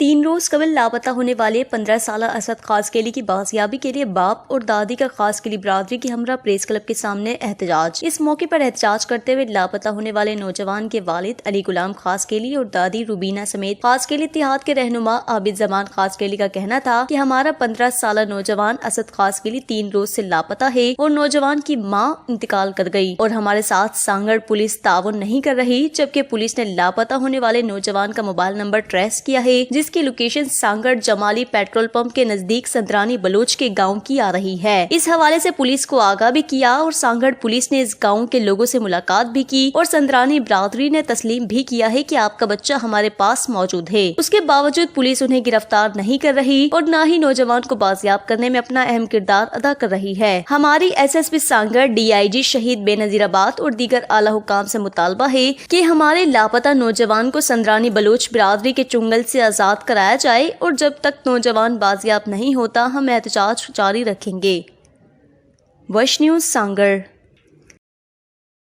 3 روز قبل لاپتہ ہونے والے 15 سالہ اسد خاصقیلی کی بازیابی کے لیے باپ اور دادی کا خاصقیلی برادری کی ہمراہ پریس کلب کے سامنے احتجاج۔ اس موقع پر احتجاج کرتے ہوئے لاپتہ ہونے والے نوجوان کے والد علی غلام خاصقیلی اور دادی روبینہ سمیت خاصقیلی اتحاد کے رہنما عابد زمان خاصقیلی کا کہنا تھا کہ ہمارا 15 سالہ نوجوان اسد خاصقیلی 3 روز سے لاپتہ ہے اور نوجوان کی ماں انتقال کر گئی اور ہمارے ساتھ سانگڑ پولیس تعاون نہیں کر رہی، جبکہ پولیس نے لاپتہ ہونے والے نوجوان کا موبائل نمبر ٹریس کیا ہے، جس کی لوکیشن سانگڑ جمالی پیٹرول پمپ کے نزدیک سندرانی بلوچ کے گاؤں کی آ رہی ہے۔ اس حوالے سے پولیس کو آگاہ بھی کیا اور سانگڑ پولیس نے اس گاؤں کے لوگوں سے ملاقات بھی کی اور سندرانی برادری نے تسلیم بھی کیا ہے کہ آپ کا بچہ ہمارے پاس موجود ہے۔ اس کے باوجود پولیس انہیں گرفتار نہیں کر رہی اور نہ ہی نوجوان کو بازیاب کرنے میں اپنا اہم کردار ادا کر رہی ہے۔ ہماری SSP سانگڑ، DIG شہید بے نظیر آباد اور دیگر اعلیٰ حکام سے مطالبہ ہے کہ ہمارے لاپتہ نوجوان کو سندرانی بلوچ برادری کے چنگل سے آزاد کرایا جائے اور جب تک نوجوان بازیاب نہیں ہوتا ہم احتجاج جاری رکھیں گے۔ وش نیوز سانگڑ۔